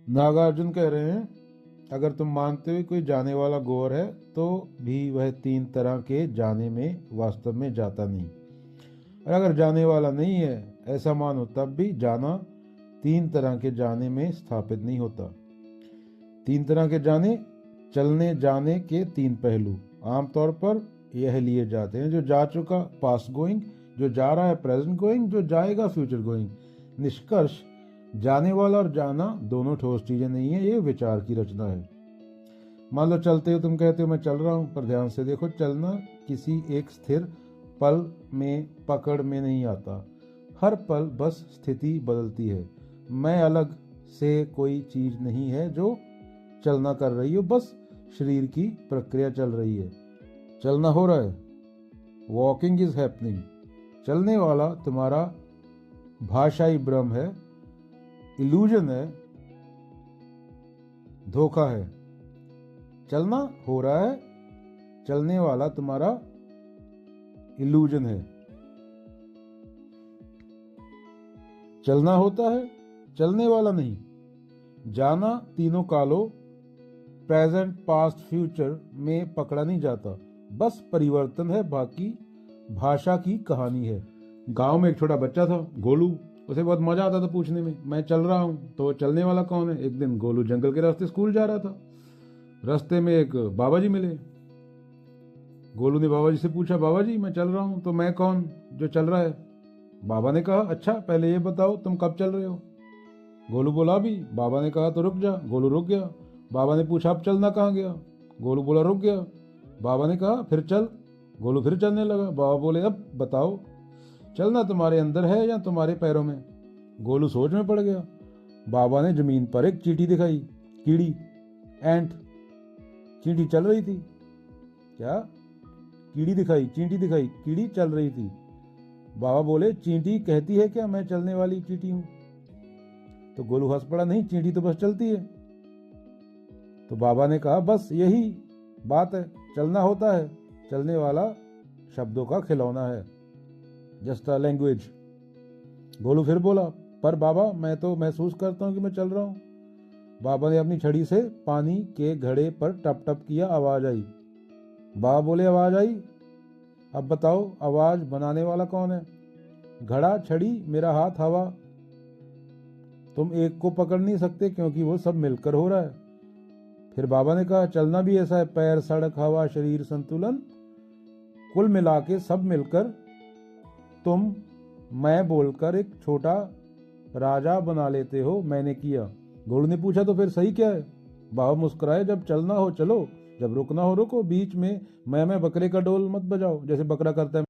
नागार्जुन कह रहे हैं, अगर तुम मानते हो कोई जाने वाला गोर है तो भी वह 3 तरह के जाने में वास्तव में जाता नहीं। और अगर जाने वाला नहीं है ऐसा मानो तब भी जाना 3 तरह के जाने में स्थापित नहीं होता। 3 तरह के जाने चलने जाने के 3 पहलू आमतौर पर यह लिए जाते हैं, जो जा चुका पास्ट गोइंग, जो जा रहा है प्रेजेंट गोइंग, जो जाएगा फ्यूचर गोइंग। निष्कर्ष, जाने वाला और जाना दोनों ठोस चीजें नहीं है, ये विचार की रचना है। मान लो चलते हो, तुम कहते हो मैं चल रहा हूं, पर ध्यान से देखो, चलना किसी एक स्थिर पल में पकड़ में नहीं आता। हर पल बस स्थिति बदलती है। मैं अलग से कोई चीज नहीं है जो चलना कर रही हो, बस शरीर की प्रक्रिया चल रही है। चलना हो रहा है, वॉकिंग इज हैपनिंग। चलने वाला तुम्हारा भाषाई भ्रम है, इल्यूजन है, धोखा है। चलना हो रहा है, चलने वाला तुम्हारा इल्यूजन है। चलना होता है, चलने वाला नहीं। जाना तीनों कालों प्रेजेंट पास्ट फ्यूचर में पकड़ा नहीं जाता, बस परिवर्तन है, बाकी भाषा की कहानी है। गांव में एक छोटा बच्चा था, गोलू। उसे बहुत मजा आता था पूछने में, मैं चल रहा हूं तो चलने वाला कौन है। एक दिन गोलू जंगल के रास्ते स्कूल जा रहा था। रास्ते में एक बाबा जी मिले। गोलू ने बाबा जी से पूछा, बाबा जी मैं चल रहा हूं तो मैं कौन जो चल रहा है। बाबा ने कहा, अच्छा पहले ये बताओ तुम कब चल रहे हो। गोलू बोला अभी। बाबा ने कहा तो रुक जा। गोलू रुक गया। बाबा ने पूछा अब चलना कहाँ गया। गोलू बोला रुक गया। बाबा ने कहा फिर चल। गोलू फिर चलने लगा। बाबा बोले अब बताओ चलना तुम्हारे अंदर है या तुम्हारे पैरों में। गोलू सोच में पड़ गया। बाबा ने जमीन पर एक चींटी दिखाई, कीड़ी, एंट। चींटी चल रही थी। क्या? कीड़ी दिखाई, चींटी दिखाई, कीड़ी चल रही थी। बाबा बोले चींटी कहती है क्या मैं चलने वाली चींटी हूं। तो गोलू हंस पड़ा, नहीं चींटी तो बस चलती है। तो बाबा ने कहा बस यही बात है, चलना होता है, चलने वाला शब्दों का खिलौना है, जस्ट अ लैंग्वेज। गोलू फिर बोला, पर बाबा मैं तो महसूस करता हूं कि मैं चल रहा हूं। बाबा ने अपनी छड़ी से पानी के घड़े पर टप टप किया, आवाज आई। बाबा बोले आवाज आई, अब बताओ आवाज बनाने वाला कौन है। घड़ा, छड़ी, मेरा हाथ, हवा। तुम एक को पकड़ नहीं सकते क्योंकि वो सब मिलकर हो रहा है। फिर बाबा ने कहा चलना भी ऐसा है, पैर, सड़क, हवा, शरीर, संतुलन, कुल मिला के सब मिलकर तुम मैं बोलकर एक छोटा राजा बना लेते हो। मैंने किया। गोलू ने पूछा तो फिर सही क्या है। बाबा मुस्कुराए, जब चलना हो चलो, जब रुकना हो रुको, बीच में मैं बकरे का डोल मत बजाओ जैसे बकरा करता है।